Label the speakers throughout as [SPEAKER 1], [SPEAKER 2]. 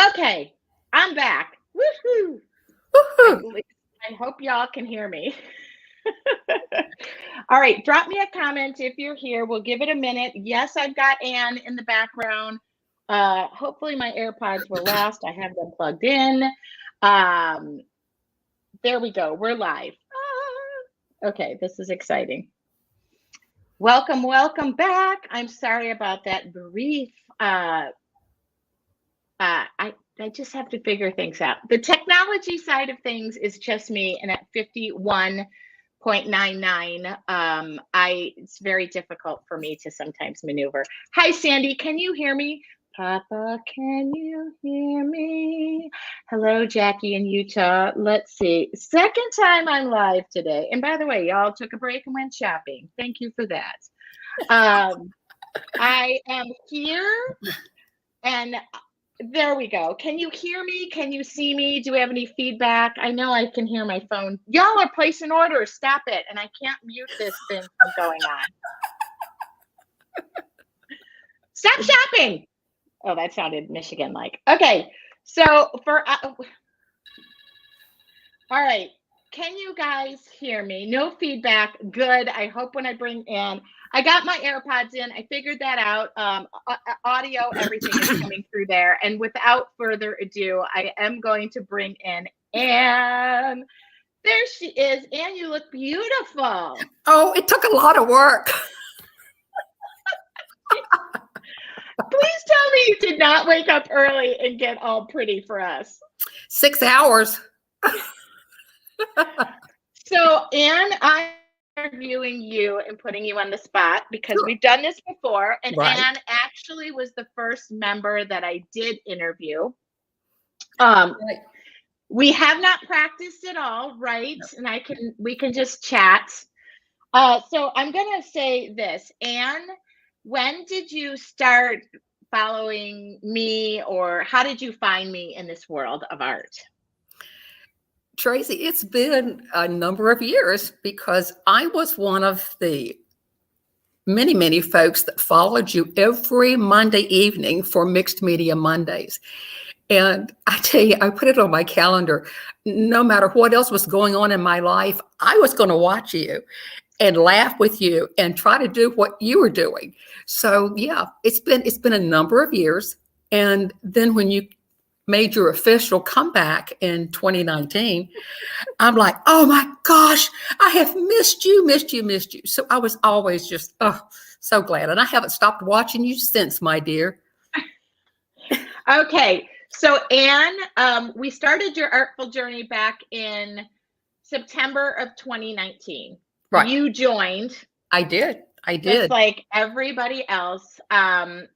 [SPEAKER 1] Okay, I'm back. Woohoo! I,
[SPEAKER 2] Woohoo.
[SPEAKER 1] I hope y'all can hear me. All right, drop me a comment if you're here. We'll give it a minute. Yes, I've got Anne in the background. Hopefully my AirPods will last. I have them plugged in. Um, there we go. We're live. Okay, this is exciting. Welcome back. I'm sorry about that brief. I just have to figure things out. The technology side of things is just me, and at 51.99, it's very difficult for me to sometimes maneuver. Hi, Sandy, can you hear me? Papa, can you hear me? Hello, Jackie in Utah. Let's see. Second time I'm live today. And by the way, y'all took a break and went shopping. Thank you for that. I am here, and there we go. Can you hear me? Can you see me? Do we have any feedback? I know I can hear my phone. Y'all are placing orders. Stop it. And I can't mute this thing from going on. Stop shopping. Oh, that sounded Michigan-like. Okay. So all right. Can you guys hear me? No feedback. Good. I hope when I bring in, I got my AirPods in. I figured that out. Audio, everything is coming through there. And without further ado, I am going to bring in Anne. There she is. Anne, you look beautiful.
[SPEAKER 2] Oh, it took a lot of work.
[SPEAKER 1] Please tell me you did not wake up early and get all pretty for us.
[SPEAKER 2] 6 hours.
[SPEAKER 1] So, Anne, I'm interviewing you and putting you on the spot because we've done this before. And
[SPEAKER 2] Right.
[SPEAKER 1] Anne actually was the first member that I did interview. We have not practiced at all, right? No. And we can just chat. So I'm gonna say this, Anne, when did you start following me, or how did you find me in this world of art?
[SPEAKER 2] Tracy, it's been a number of years because I was one of the many, many folks that followed you every Monday evening for Mixed Media Mondays. And I tell you, I put it on my calendar. No matter what else was going on in my life, I was going to watch you and laugh with you and try to do what you were doing. So yeah, it's been a number of years. And then when you made your official comeback in 2019, I'm like, oh my gosh, I have missed you. So I was always just, so glad. And I haven't stopped watching you since, my dear.
[SPEAKER 1] Okay. So Anne, we started your artful journey back in September of 2019.
[SPEAKER 2] Right.
[SPEAKER 1] You joined.
[SPEAKER 2] I did.
[SPEAKER 1] Just like everybody else. And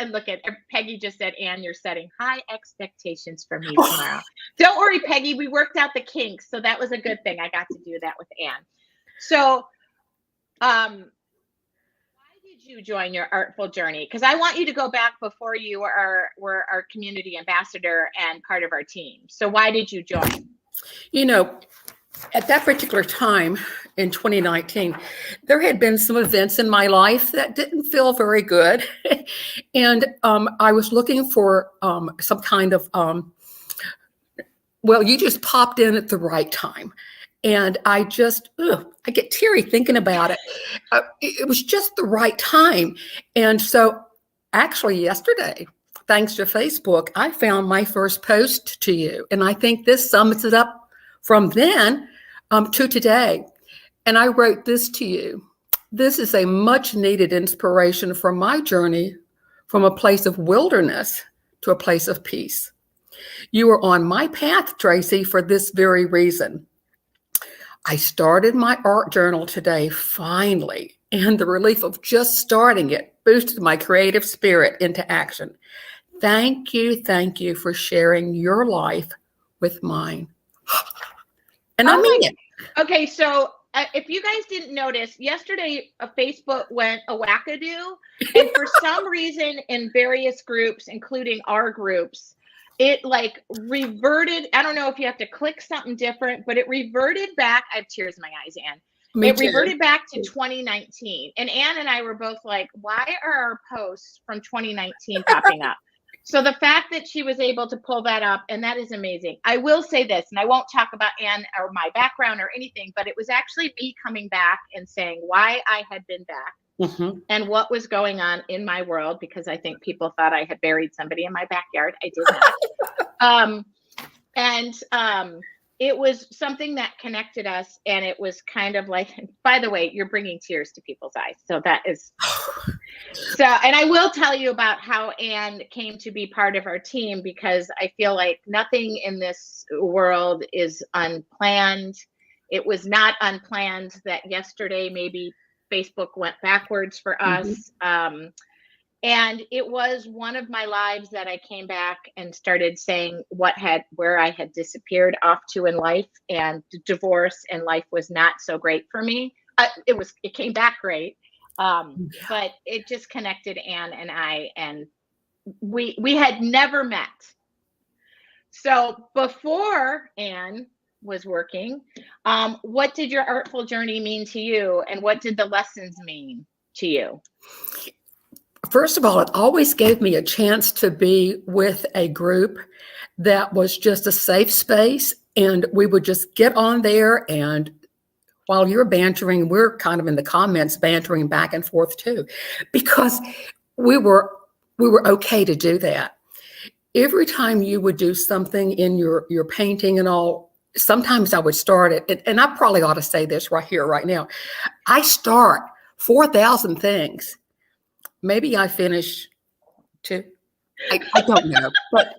[SPEAKER 1] look at Peggy just said, Anne, you're setting high expectations for me tomorrow. Don't worry, Peggy. We worked out the kinks. So that was a good thing. I got to do that with Anne. So why did you join your artful journey? Because I want you to go back before you were our community ambassador and part of our team. So why did you join?
[SPEAKER 2] You know, at that particular time in 2019, there had been some events in my life that didn't feel very good. And I was looking for some kind of, well, you just popped in at the right time. And I just, I get teary thinking about it. It was just the right time. And so actually yesterday, thanks to Facebook, I found my first post to you. And I think this sums it up from then to today. And I wrote this to you. This is a much needed inspiration for my journey from a place of wilderness to a place of peace. You are on my path, Tracy, for this very reason. I started my art journal today, finally, and the relief of just starting it boosted my creative spirit into action. Thank you for sharing your life with mine. And I mean it.
[SPEAKER 1] Okay, so if you guys didn't notice, yesterday Facebook went a wackadoo, and for some reason in various groups, including our groups, it like reverted. I don't know if you have to click something different, but it reverted back. I have tears in my eyes, Anne. It reverted back to 2019. And Anne and I were both like, why are our posts from 2019 popping up? So the fact that she was able to pull that up, and that is amazing. I will say this, and I won't talk about Ann or my background or anything, but it was actually me coming back and saying why I had been back and what was going on in my world, because I think people thought I had buried somebody in my backyard. I did not. It was something that connected us, and it was kind of like, by the way, you're bringing tears to people's eyes. So that is so, and I will tell you about how Ann came to be part of our team, because I feel like nothing in this world is unplanned. It was not unplanned that yesterday maybe Facebook went backwards for us. And it was one of my lives that I came back and started saying where I had disappeared off to in life, and divorce and life was not so great for me. It came back great. But it just connected Ann and I, and we had never met. So before Ann was working, what did your artful journey mean to you, and what did the lessons mean to you?
[SPEAKER 2] First of all, it always gave me a chance to be with a group that was just a safe space, and we would just get on there, and while you're bantering, we're kind of in the comments bantering back and forth too, because we were okay to do that. Every time you would do something in your painting and all, sometimes I would start it, and I probably ought to say this right here, right now. I start 4,000 things. Maybe I finish 2. I don't know, but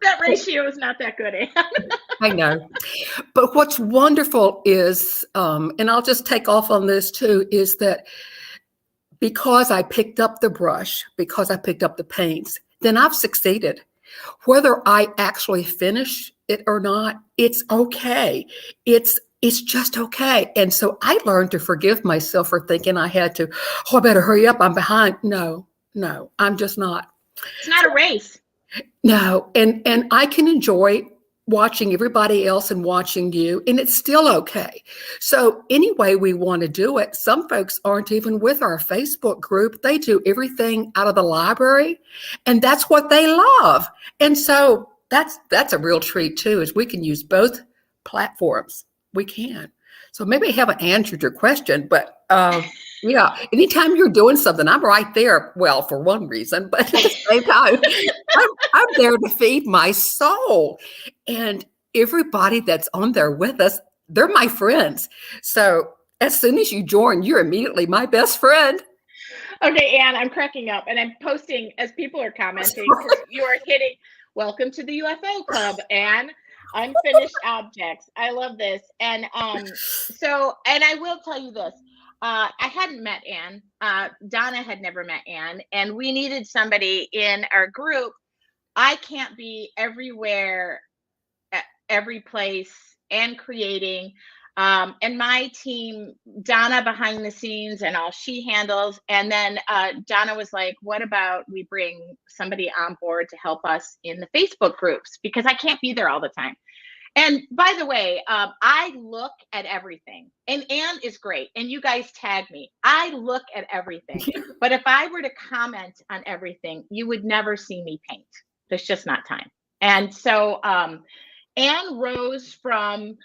[SPEAKER 1] that ratio is not that good, Ann.
[SPEAKER 2] I know. But what's wonderful is, and I'll just take off on this too, is that because I picked up the brush, because I picked up the paints, then I've succeeded. Whether I actually finish it or not, it's okay. It's just okay. And so I learned to forgive myself for thinking I had to, I better hurry up, I'm behind. No, I'm just not.
[SPEAKER 1] It's not a race.
[SPEAKER 2] No, and I can enjoy watching everybody else and watching you, and it's still okay. So any way we want to do it, some folks aren't even with our Facebook group. They do everything out of the library, and that's what they love. And so that's a real treat too, is we can use both platforms. We can. So maybe I haven't answered your question, but yeah, anytime you're doing something, I'm right there. Well, for one reason, but at the same time, I'm there to feed my soul. And everybody that's on there with us, they're my friends. So as soon as you join, you're immediately my best friend.
[SPEAKER 1] Okay, Ann, I'm cracking up, and I'm posting as people are commenting. You are hitting, welcome to the UFO Club, Ann. Unfinished objects. I love this. And so, and I will tell you this. I hadn't met Ann. Donna had never met Ann, and we needed somebody in our group. I can't be everywhere, at every place, and creating. And my team, Donna behind the scenes and all she handles. And then Donna was like, what about we bring somebody on board to help us in the Facebook groups, because I can't be there all the time. And by the way, I look at everything, and Ann is great, and you guys tag me. I look at everything, but if I were to comment on everything, you would never see me paint. There's just not time. And so Ann rose from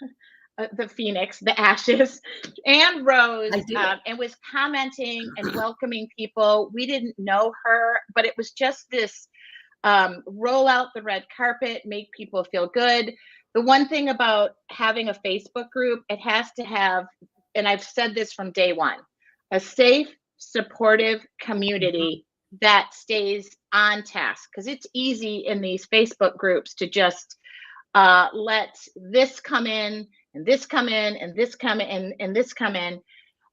[SPEAKER 1] the phoenix, the ashes. Ann rose and was commenting and welcoming people. We didn't know her, but it was just this roll out the red carpet, make people feel good. The one thing about having a Facebook group, it has to have, and I've said this from day one, a safe, supportive community that stays on task. Because it's easy in these Facebook groups to just let this come in, and this come in, and this come in, and this come in.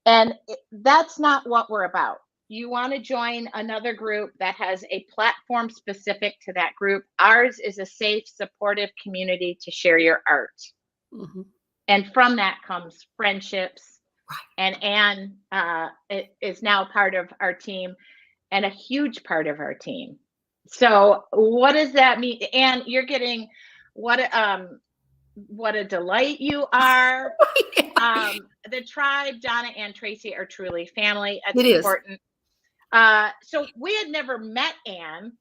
[SPEAKER 1] And that's not what we're about. You want to join another group that has a platform specific to that group. Ours is a safe, supportive community to share your art. And from that comes friendships. And Ann is now part of our team, and a huge part of our team. So what does that mean? Ann, you're getting what a delight you are. The tribe, Donna and Tracy, are truly family. It's important. So we had never met Ann.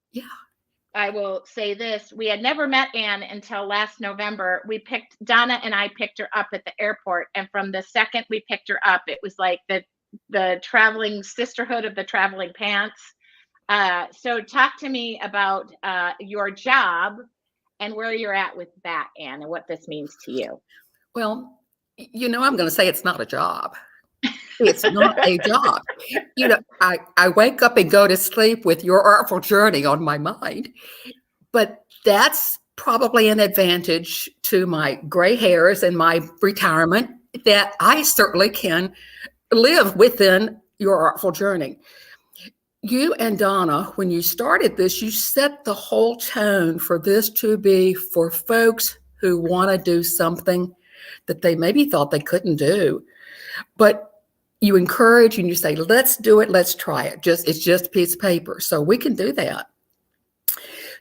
[SPEAKER 1] I will say this. We had never met Anne until last November. Donna and I picked her up at the airport. And from the second we picked her up, it was like the traveling sisterhood of the traveling pants. So talk to me about your job and where you're at with that, Anne, and what this means to you.
[SPEAKER 2] Well, I'm going to say it's not a job. It's not a job. I wake up and go to sleep with Your Artful Journey on my mind, but that's probably an advantage to my gray hairs and my retirement, that I certainly can live within Your Artful Journey. You and Donna, when you started this, you set the whole tone for this to be for folks who want to do something that they maybe thought they couldn't do, but you encourage and you say, let's do it. Let's try it. It's just a piece of paper. So we can do that.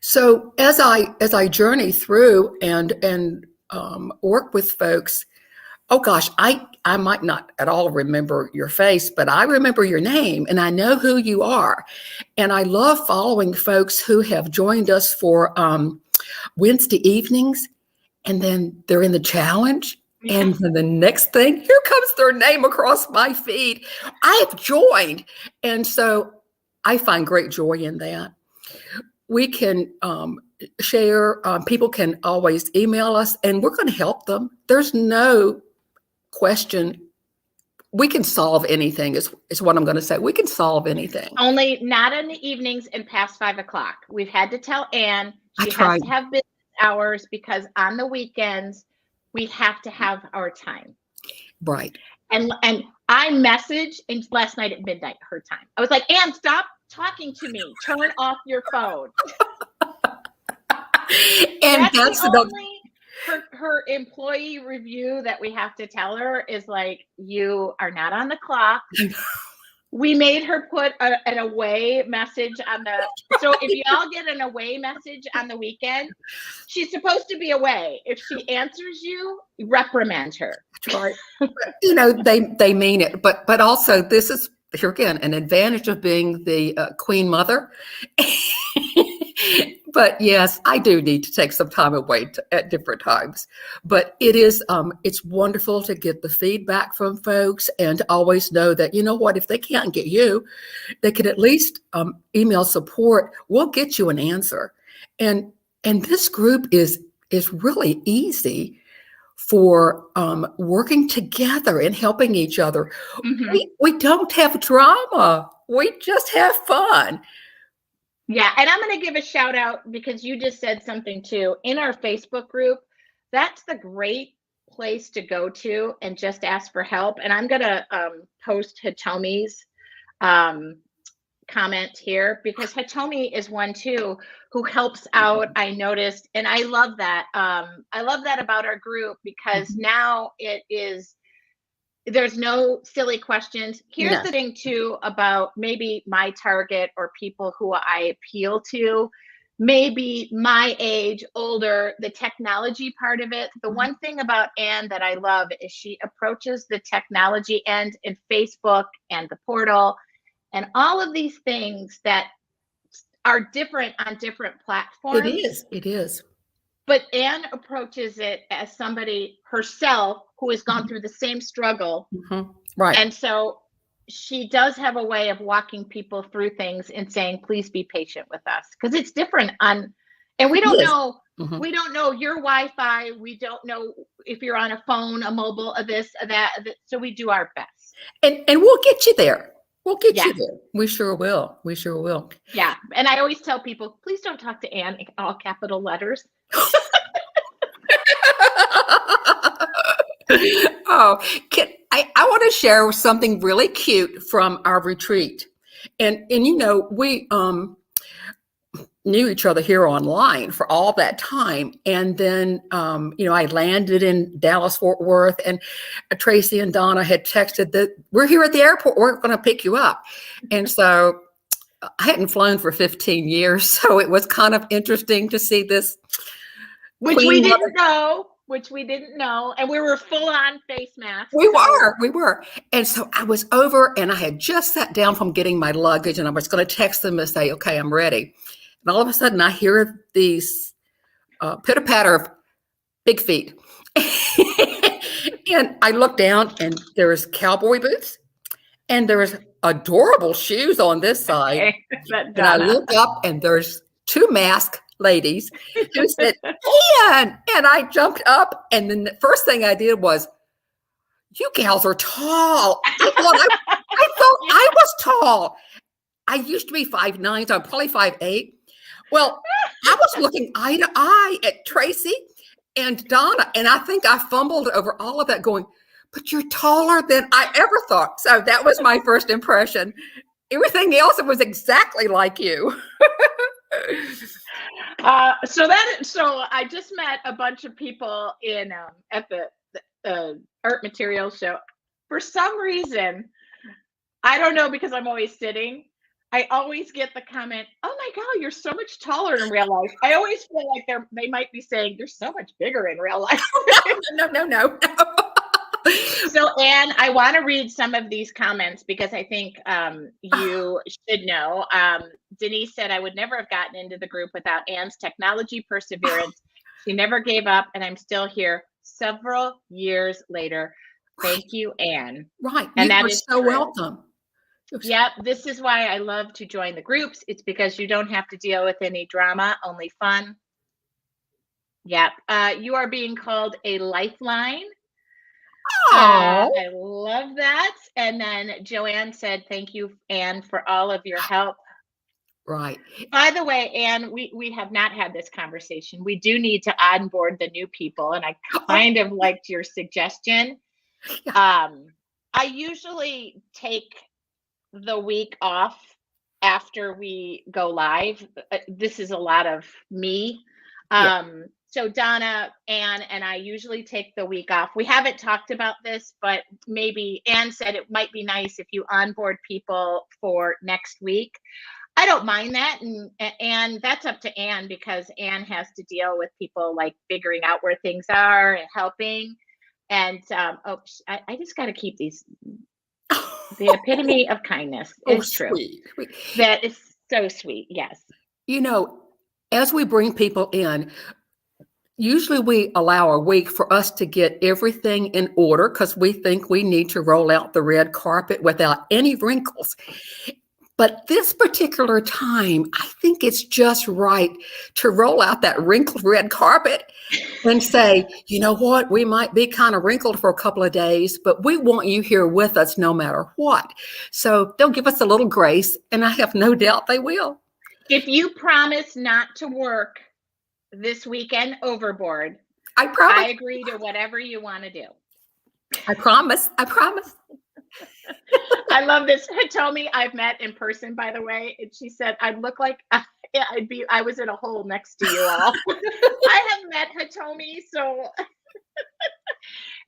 [SPEAKER 2] So as I journey through and work with folks, oh gosh, I might not at all remember your face, but I remember your name and I know who you are. And I love following folks who have joined us for Wednesday evenings, and then they're in the challenge. And then the next thing, here comes their name across my feed. I have joined. And so I find great joy in that. We can share. People can always email us and we're going to help them. There's no question. We can solve anything is what I'm going to say. We can solve anything.
[SPEAKER 1] Only not in the evenings and past 5 o'clock. We've had to tell Anne she has to have business hours because on the weekends, we have to have our time.
[SPEAKER 2] Right.
[SPEAKER 1] And I messaged last night at midnight, her time. I was like, Anne, stop talking to me. Turn off your phone.
[SPEAKER 2] And
[SPEAKER 1] that's only her employee review that we have to tell her is like, you are not on the clock. We made her put an away message on so if y'all get an away message on the weekend, she's supposed to be away. If she answers you, reprimand her.
[SPEAKER 2] Right. They mean it, but also this is, here again, an advantage of being the queen mother. But yes, I do need to take some time away at different times. But it's wonderful to get the feedback from folks and to always know that, if they can't get you, they can at least email support. We'll get you an answer. And this group is really easy for working together and helping each other. Mm-hmm. We don't have drama. We just have fun.
[SPEAKER 1] Yeah, and I'm going to give a shout out because you just said something too. In our Facebook group, that's the great place to go to and just ask for help. And I'm going to post Hitomi's comment here because Hitomi is one too who helps out. I noticed, and I love that. I love that about our group because now there's no silly questions. Here's the thing too about maybe my target or people who I appeal to, maybe my age, older, the technology part of it. The one thing about Anne that I love is she approaches the technology end in Facebook and the portal and all of these things that are different on different platforms.
[SPEAKER 2] It is.
[SPEAKER 1] But Anne approaches it as somebody herself who has gone through the same struggle.
[SPEAKER 2] Mm-hmm. Right.
[SPEAKER 1] And so she does have a way of walking people through things and saying, please be patient with us. Because it's different and we don't know, we don't know your Wi-Fi. We don't know if you're on a phone, a mobile, a this, a that. So we do our best.
[SPEAKER 2] And we'll get you there. We'll get you there. We sure will. We sure will.
[SPEAKER 1] Yeah. And I always tell people, please don't talk to Anne in all capital letters.
[SPEAKER 2] I want to share something really cute from our retreat. And we knew each other here online for all that time. And then, I landed in Dallas, Fort Worth, and Tracy and Donna had texted that we're here at the airport. We're going to pick you up. And so I hadn't flown for 15 years. So it was kind of interesting to see this.
[SPEAKER 1] Which we didn't know. And we were full on face masks.
[SPEAKER 2] We were. And so I was over and I had just sat down from getting my luggage and I was going to text them and say, okay, I'm ready. And all of a sudden I hear these pitter patter of big feet. And I look down and there's cowboy boots and there's adorable shoes on this side.
[SPEAKER 1] Okay.
[SPEAKER 2] And I look up and there's two masked ladies who said, Ann! And I jumped up. And then the first thing I did was, you gals are tall. I thought I was tall. I used to be 5'9", so I'm probably 5'8". Well, I was looking eye to eye at Tracy and Donna, and I think I fumbled over all of that going, but you're taller than I ever thought. So that was my first impression. Everything else, it was exactly like you.
[SPEAKER 1] So I just met a bunch of people in at the art materials show. For some reason, I don't know, because I'm always sitting, I always get the comment, oh my God, you're so much taller in real life. I always feel like they might be saying you're so much bigger in real life.
[SPEAKER 2] No.
[SPEAKER 1] So, Ann, I want to read some of these comments because I think you should know. Denise said, I would never have gotten into the group without Ann's technology perseverance. She never gave up, and I'm still here several years later. Thank you, Ann.
[SPEAKER 2] Right.
[SPEAKER 1] And
[SPEAKER 2] you
[SPEAKER 1] that
[SPEAKER 2] are
[SPEAKER 1] is
[SPEAKER 2] so
[SPEAKER 1] true.
[SPEAKER 2] welcome.
[SPEAKER 1] Yep. This is why I love to join the groups. It's because you don't have to deal with any drama, only fun. Yep. You are being called a lifeline. I love that. And then Joanne said, thank you, Ann, for all of your help.
[SPEAKER 2] Right.
[SPEAKER 1] By the way, Ann, we have not had this conversation. We do need to onboard the new people. And I kind of liked your suggestion.
[SPEAKER 2] Yeah.
[SPEAKER 1] I usually take the week off after we go live. This is a lot of me. So Donna, Ann, and I usually take the week off. We haven't talked about this, but maybe Ann said it might be nice if you onboard people for next week. I don't mind that. And that's up to Ann, because Ann has to deal with people like figuring out where things are and helping. And I just got to keep these. The epitome of kindness is true.
[SPEAKER 2] Sweet.
[SPEAKER 1] That is so sweet. Yes.
[SPEAKER 2] You know, as we bring people in, usually we allow a week for us to get everything in order because we think we need to roll out the red carpet without any wrinkles. But this particular time, I think it's just right to roll out that wrinkled red carpet and say, you know what, we might be kind of wrinkled for a couple of days, but we want you here with us no matter what. So they'll give us a little grace, and I have no doubt they will.
[SPEAKER 1] If you promise not to work this weekend overboard,
[SPEAKER 2] I promise.
[SPEAKER 1] I agree to whatever you want to do.
[SPEAKER 2] I promise.
[SPEAKER 1] I love this. Hitomi, I've met in person, by the way, and she said I'd look like I was in a hole next to you all. I have met Hitomi, so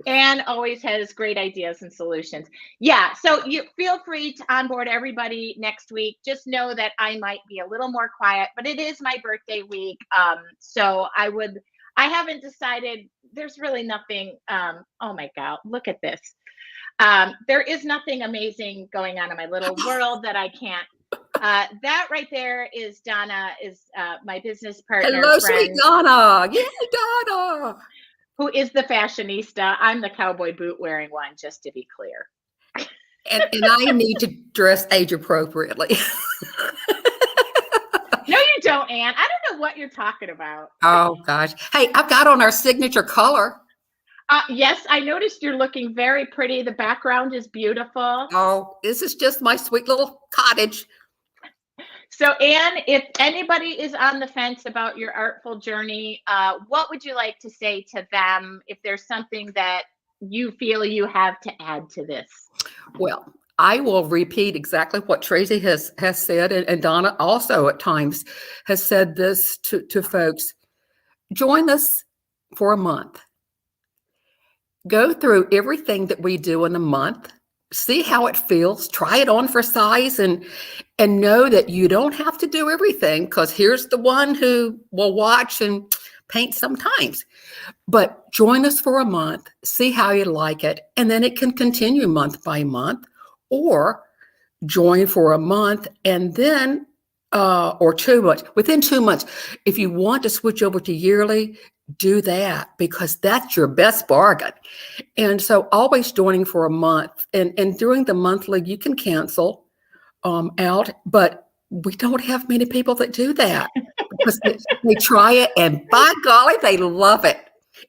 [SPEAKER 1] Ann always has great ideas and solutions. Yeah, so you feel free to onboard everybody next week. Just know that I might be a little more quiet, but it is my birthday week. So I haven't decided. There's really nothing. Oh my God, look at this. There is nothing amazing going on in my little world that I can't. That right there is Donna, is my business partner.
[SPEAKER 2] Hello,
[SPEAKER 1] friend,
[SPEAKER 2] sweet Donna. Yay, Donna.
[SPEAKER 1] Who is the fashionista. I'm the cowboy boot wearing one, just to be clear.
[SPEAKER 2] And I need to dress age appropriately.
[SPEAKER 1] No, you don't, Ann. I don't know what you're talking about.
[SPEAKER 2] Oh, gosh. Hey, I've got on our signature color.
[SPEAKER 1] Yes, I noticed you're looking very pretty. The background is beautiful.
[SPEAKER 2] Oh, this is just my sweet little cottage.
[SPEAKER 1] So, Ann, if anybody is on the fence about your artful journey, what would you like to say to them if there's something that you feel you have to add to this?
[SPEAKER 2] Well, I will repeat exactly what Tracy has said, and Donna also at times has said this to folks. Join us for a month. Go through everything that we do in a month. See how it feels. Try it on for size, and know that you don't have to do everything, because here's the one who will watch and paint sometimes. But join us for a month, see how you like it, and then it can continue month by month, or join for a month and then or 2 months. Within 2 months, if you want to switch over to yearly, do that because that's your best bargain. And so always joining for a month and during the monthly, you can cancel out, but we don't have many people that do that because they try it and by golly, they love it.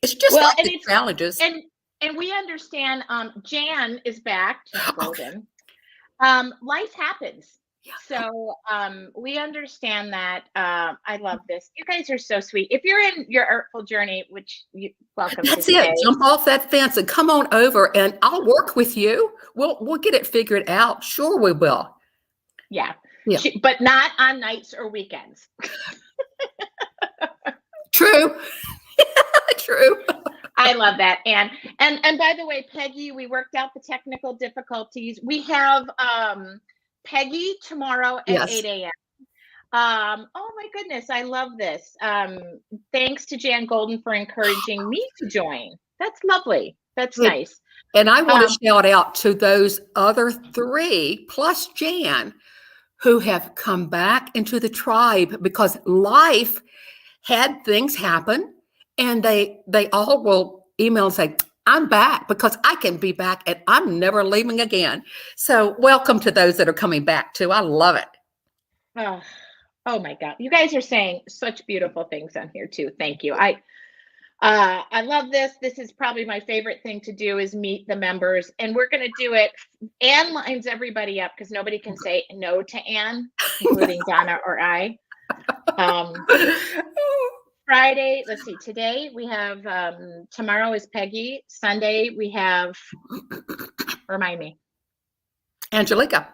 [SPEAKER 2] It's just
[SPEAKER 1] Well,
[SPEAKER 2] like the challenges.
[SPEAKER 1] and we understand. Jan is back. Jan
[SPEAKER 2] Okay.
[SPEAKER 1] Golden. Life happens.
[SPEAKER 2] Yeah.
[SPEAKER 1] So we understand that. I love this. You guys are so sweet. If you're in your artful journey, which you welcome
[SPEAKER 2] That's
[SPEAKER 1] to
[SPEAKER 2] it.
[SPEAKER 1] stay.
[SPEAKER 2] Jump off that fence and come on over and I'll work with you. We'll get it figured out. Sure we will.
[SPEAKER 1] Yeah.
[SPEAKER 2] Yeah.
[SPEAKER 1] But not on nights or weekends.
[SPEAKER 2] True. True.
[SPEAKER 1] I love that. And by the way, Peggy, we worked out the technical difficulties. We have Peggy tomorrow at
[SPEAKER 2] Yes.
[SPEAKER 1] 8 a.m. Oh my goodness, I love this. Thanks to Jan Golden for encouraging me to join. That's lovely. That's nice.
[SPEAKER 2] And I want to shout out to those other 3 plus Jan who have come back into the tribe because life had things happen and they all will email and say, I'm back because I can be back and I'm never leaving again. So welcome to those that are coming back too. I love it.
[SPEAKER 1] Oh my God. You guys are saying such beautiful things on here too. Thank you. I love this. This is probably my favorite thing to do is meet the members and we're going to do it. Anne lines everybody up because nobody can say no to Anne, including Donna or I. Friday, let's see, today we have, tomorrow is Peggy. Sunday we have, remind me.
[SPEAKER 2] Angelica.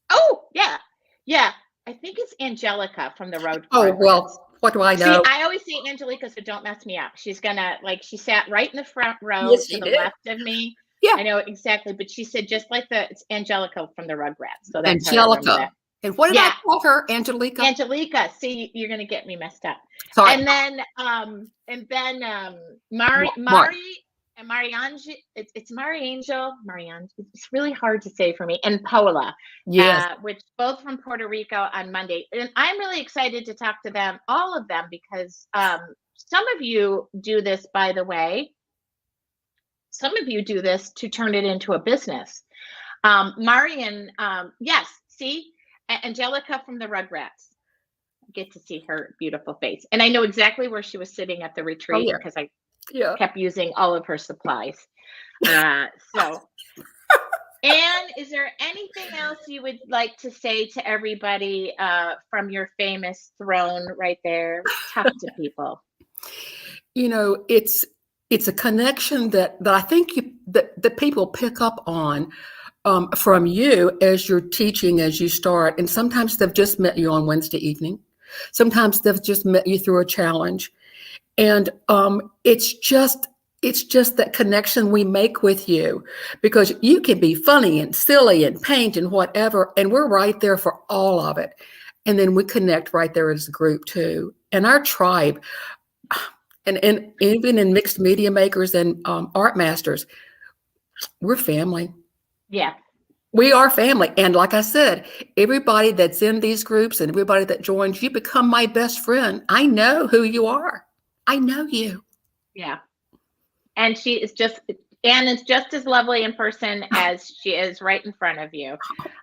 [SPEAKER 1] Oh, yeah. Yeah. I think it's Angelica from the road.
[SPEAKER 2] Oh, well, what do I know?
[SPEAKER 1] See, I always say Angelica, so don't mess me up. She's gonna, like, she sat right in the front row
[SPEAKER 2] Yes,
[SPEAKER 1] to the
[SPEAKER 2] did.
[SPEAKER 1] left of me.
[SPEAKER 2] Yeah.
[SPEAKER 1] I know exactly, but she said just like it's Angelica from the Rugrats. So that's
[SPEAKER 2] Angelica. And what did I call her? Angelica?
[SPEAKER 1] Angelica. See, you're gonna get me messed up.
[SPEAKER 2] Sorry.
[SPEAKER 1] And then Mari and Mariange, it's Mariangel. It's really hard to say for me. And Paola,
[SPEAKER 2] yes,
[SPEAKER 1] which both from Puerto Rico on Monday. And I'm really excited to talk to them, all of them, because some of you do this, by the way. Some of you do this to turn it into a business. Marian, yes, see, Angelica from the Rugrats. Get to see her beautiful face. And I know exactly where she was sitting at the retreat because I kept using all of her supplies. So, Anne, is there anything else you would like to say to everybody from your famous throne right there? Talk to people.
[SPEAKER 2] You know, it's a connection that I think that people pick up on from you as you're teaching, as you start. And sometimes they've just met you on Wednesday evening. Sometimes they've just met you through a challenge. And it's just that connection we make with you because you can be funny and silly and paint and whatever. And we're right there for all of it. And then we connect right there as a group too. And our tribe, and even in mixed media makers and art masters, we're family.
[SPEAKER 1] Yeah.
[SPEAKER 2] We are family. And like I said, everybody that's in these groups and everybody that joins, you become my best friend. I know who you are. I know you.
[SPEAKER 1] Yeah. And Anne is just as lovely in person as she is right in front of you.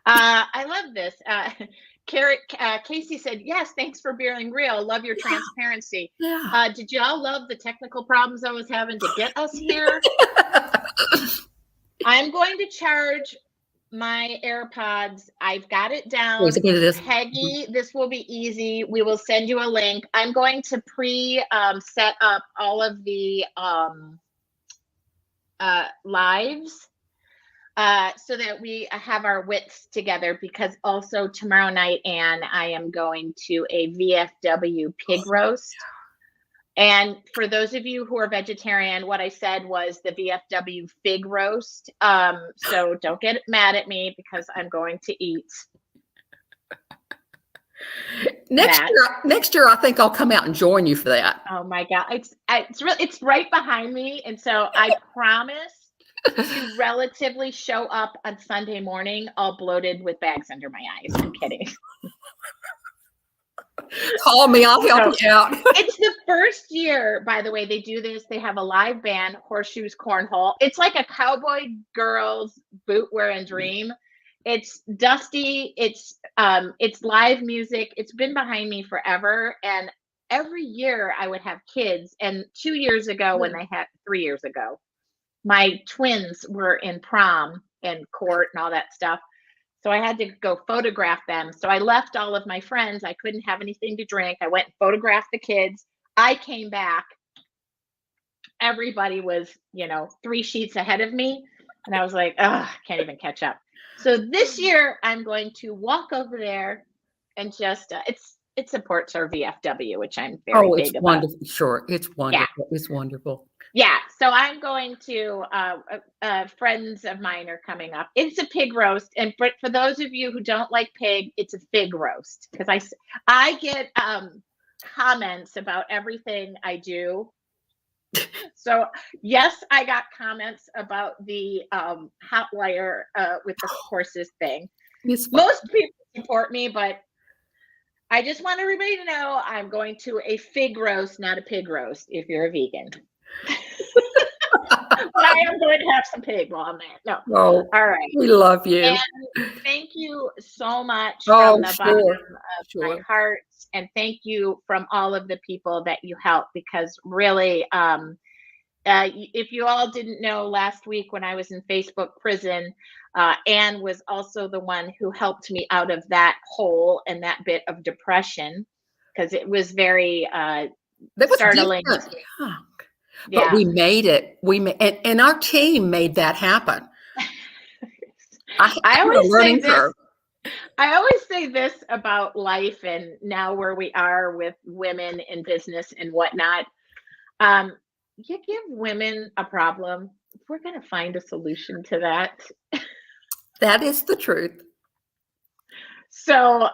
[SPEAKER 1] I love this. Casey said, yes, thanks for being real. Love your transparency.
[SPEAKER 2] Yeah.
[SPEAKER 1] Did y'all love the technical problems I was having to get us here? I'm going to charge my AirPods. I've got it down. Peggy, this will be easy. We will send you a link. I'm going to set up all of the lives so that we have our wits together because also tomorrow night, Anne, I am going to a VFW pig roast. And for those of you who are vegetarian, what I said was the VFW fig roast. So don't get mad at me because I'm going to eat.
[SPEAKER 2] Next year, I think I'll come out and join you for that.
[SPEAKER 1] Oh my God. It's right behind me. And so I promise to relatively show up on Sunday morning all bloated with bags under my eyes. I'm kidding.
[SPEAKER 2] Call me, I'll help
[SPEAKER 1] So
[SPEAKER 2] you out.
[SPEAKER 1] it's the first year, by the way, they do this. They have a live band, Horseshoes Cornhole. It's like a cowboy girls boot wearing dream. It's dusty. It's live music. It's been behind me forever. And every year I would have kids. And 2 years ago, when I had 3 years ago, my twins were in prom and court and all that stuff. So I had to go photograph them. So I left all of my friends. I couldn't have anything to drink. I went and photographed the kids. I came back. Everybody was, 3 sheets ahead of me. And I was like, oh, can't even catch up. So this year I'm going to walk over there and just, it supports our VFW, which I'm very
[SPEAKER 2] Oh, it's
[SPEAKER 1] big about.
[SPEAKER 2] wonderful. Sure. It's
[SPEAKER 1] Yeah.
[SPEAKER 2] wonderful. It's wonderful.
[SPEAKER 1] Yeah, so I'm going to friends of mine are coming up. It's a pig roast, and for those of you who don't like pig, it's a fig roast because I get comments about everything I do. So yes, I got comments about the hot wire with the horses thing.
[SPEAKER 2] It's fun.
[SPEAKER 1] Most people support me, but I just want everybody to know I'm going to a fig roast, not a pig roast. If you're a vegan. But I am going to have some pig while I'm there. No.
[SPEAKER 2] Oh,
[SPEAKER 1] All right.
[SPEAKER 2] we love you.
[SPEAKER 1] And thank you so much
[SPEAKER 2] Oh,
[SPEAKER 1] from the bottom
[SPEAKER 2] sure.
[SPEAKER 1] of my
[SPEAKER 2] Sure.
[SPEAKER 1] heart. And thank you from all of the people that you help, because really, if you all didn't know, last week when I was in Facebook prison, Anne was also the one who helped me out of that hole and that bit of depression, because it was very
[SPEAKER 2] That was
[SPEAKER 1] startling.
[SPEAKER 2] different. Yeah. But
[SPEAKER 1] Yeah.
[SPEAKER 2] we made it. And our team made that happen.
[SPEAKER 1] I always say this.
[SPEAKER 2] Curve.
[SPEAKER 1] I always say this about life and now where we are with women in business and whatnot. You give women a problem, we're going to find a solution to that.
[SPEAKER 2] That is the truth.
[SPEAKER 1] So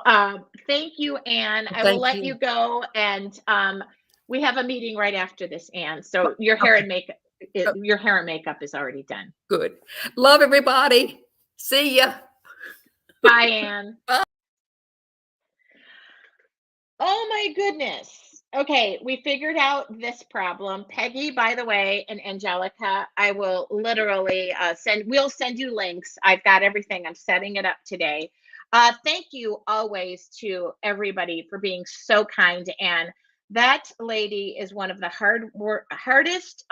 [SPEAKER 1] thank you, Anne. I will let
[SPEAKER 2] you
[SPEAKER 1] you go. And we have a meeting right after this, Anne. So your hair and makeup, is already done.
[SPEAKER 2] Good. Love everybody. See ya.
[SPEAKER 1] Bye, Anne.
[SPEAKER 2] Bye.
[SPEAKER 1] Oh my goodness. Okay, we figured out this problem. Peggy, by the way, and Angelica, I will literally we'll send you links. I've got everything. I'm setting it up today. Thank you always to everybody for being so kind to Anne. That lady is one of the hardest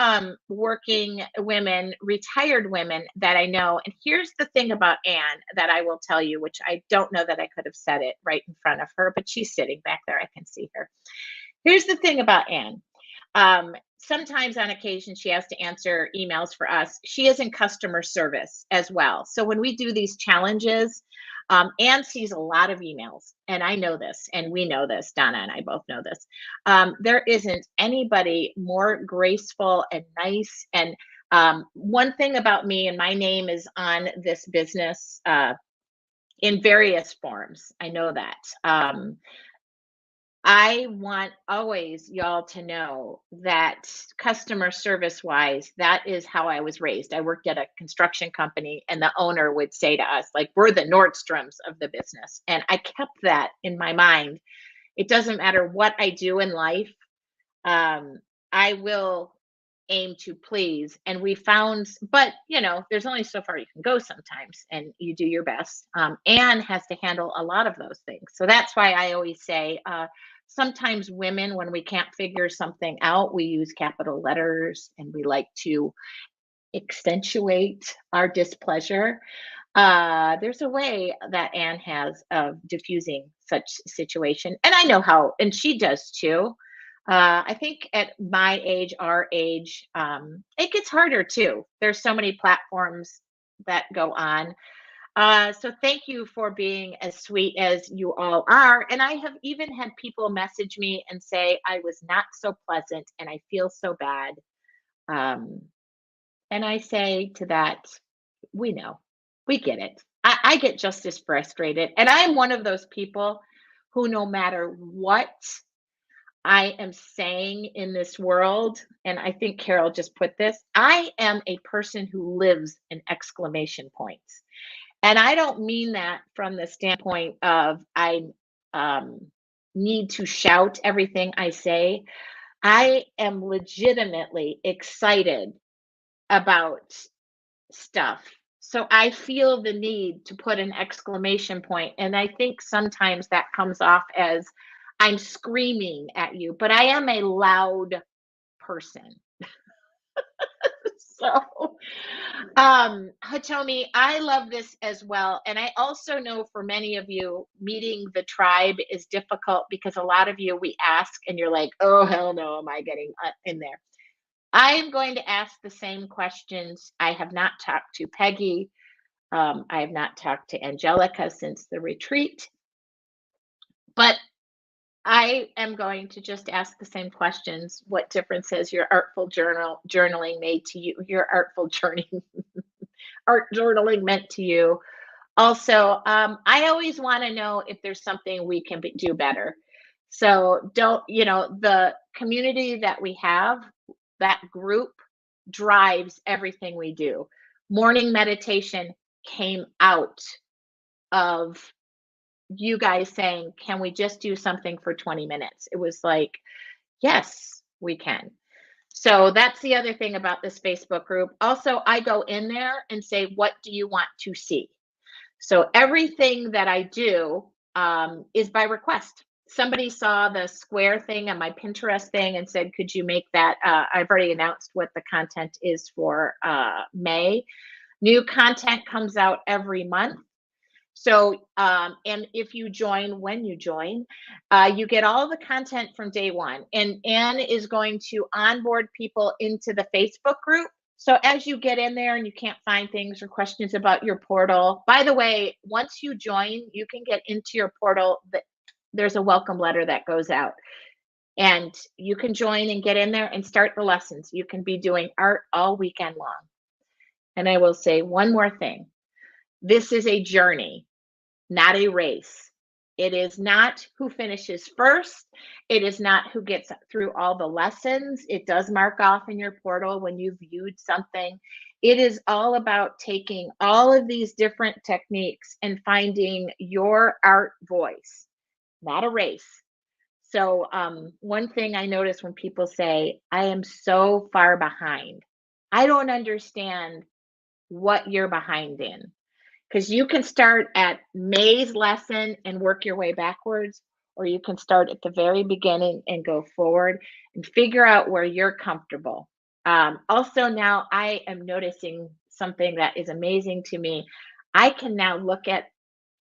[SPEAKER 1] working women, retired women that I know. And here's the thing about Anne that I will tell you, which I don't know that I could have said it right in front of her, but she's sitting back there. I can see her. Here's the thing about Anne. Sometimes on occasion, she has to answer emails for us. She is in customer service as well. So when we do these challenges, Anne sees a lot of emails, and I know this, and we know this. Donna and I both know this. There isn't anybody more graceful and nice. And one thing about me, and my name is on this business in various forms. I know that. I want always y'all to know that customer service wise, that is how I was raised. I worked at a construction company, and the owner would say to us, like, we're the Nordstroms of the business. And I kept that in my mind. It doesn't matter what I do in life. I will aim to please. And we found, but there's only so far you can go sometimes, and you do your best. Anne has to handle a lot of those things. So that's why I always say, sometimes women, when we can't figure something out, we use capital letters, and we like to accentuate our displeasure. There's a way that Anne has of diffusing such situation. And I know how, and she does too. I think at my age, our age, it gets harder too. There's so many platforms that go on. So thank you for being as sweet as you all are. And I have even had people message me and say, I was not so pleasant and I feel so bad. And I say to that, we know, we get it. I get just as frustrated. And I am one of those people who, no matter what I am saying in this world, and I think Carol just put this, I am a person who lives in exclamation points. And I don't mean that from the standpoint of I'm need to shout everything I say. I am legitimately excited about stuff. So I feel the need to put an exclamation point, and I think sometimes that comes off as I'm screaming at you, but I am a loud person. So, Hatomi, I love this as well. And I also know for many of you, meeting the tribe is difficult because a lot of you, we ask and you're like, oh, hell no, am I getting in there? I am going to ask the same questions. I have not talked to Peggy. I have not talked to Angelica since the retreat, but I am going to just ask the same questions. What difference has your artful journaling made to you? Your artful art journaling meant to you? Also, I always want to know if there's something we can do better. So don't, the community that we have, that group drives everything we do. Morning meditation came out of you guys saying, can we just do something for 20 minutes? It was like, yes, we can. So that's the other thing about this Facebook group. Also, I go in there and say, what do you want to see? So everything that I do is by request. Somebody saw the square thing on my Pinterest thing and said, could you make that? I've already announced what the content is for May. New content comes out every month. So, and if you join, when you join, you get all the content from day one. And Anne is going to onboard people into the Facebook group. So as you get in there and you can't find things or questions about your portal, by the way, once you join, you can get into your portal. There's a welcome letter that goes out. And you can join and get in there and start the lessons. You can be doing art all weekend long. And I will say one more thing. This is a journey, not a race. It is not who finishes first. It is not who gets through all the lessons. It does mark off in your portal when you viewed something. It is all about taking all of these different techniques and finding your art voice, not a race. So one thing I notice when people say, I am so far behind, I don't understand what you're behind in. Because you can start at May's lesson and work your way backwards, or you can start at the very beginning and go forward and figure out where you're comfortable. Also, now I am noticing something that is amazing to me. I can now look at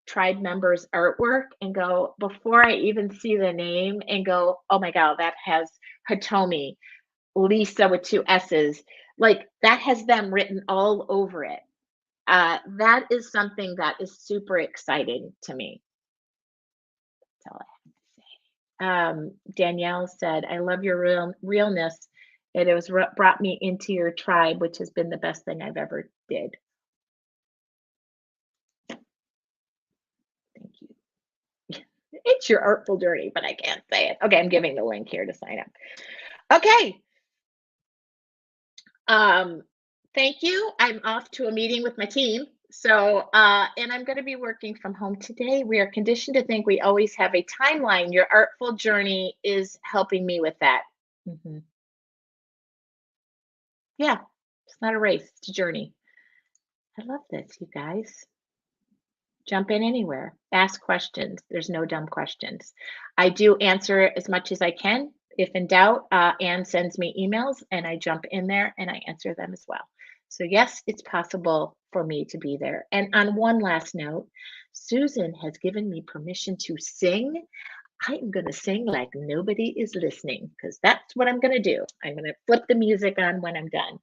[SPEAKER 1] tribe members' artwork and go, before I even see the name, and go, oh my God, that has Hatomi, Lisa with 2 S's. Like that has them written all over it. That is something that is super exciting to me. That's all I have to say. Danielle said, I love your realness. It has brought me into your tribe, which has been the best thing I've ever did. Thank you. It's your artful journey, but I can't say it. Okay, I'm giving the link here to sign up. Okay. Thank you. I'm off to a meeting with my team. So, and I'm going to be working from home today. We are conditioned to think we always have a timeline. Your artful journey is helping me with that. Yeah, it's not a race, it's a journey. I love this, you guys. Jump in anywhere, ask questions. There's no dumb questions. I do answer as much as I can. If in doubt, Anne sends me emails and I jump in there and I answer them as well. So yes, it's possible for me to be there. And on one last note, Susan has given me permission to sing. I'm going to sing like nobody is listening because that's what I'm going to do. I'm going to flip the music on when I'm done.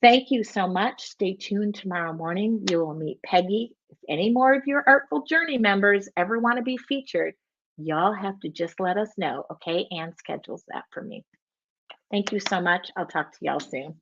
[SPEAKER 1] Thank you so much. Stay tuned tomorrow morning. You will meet Peggy. If any more of your Artful Journey members ever want to be featured, y'all have to just let us know, okay? Anne schedules that for me. Thank you so much. I'll talk to y'all soon.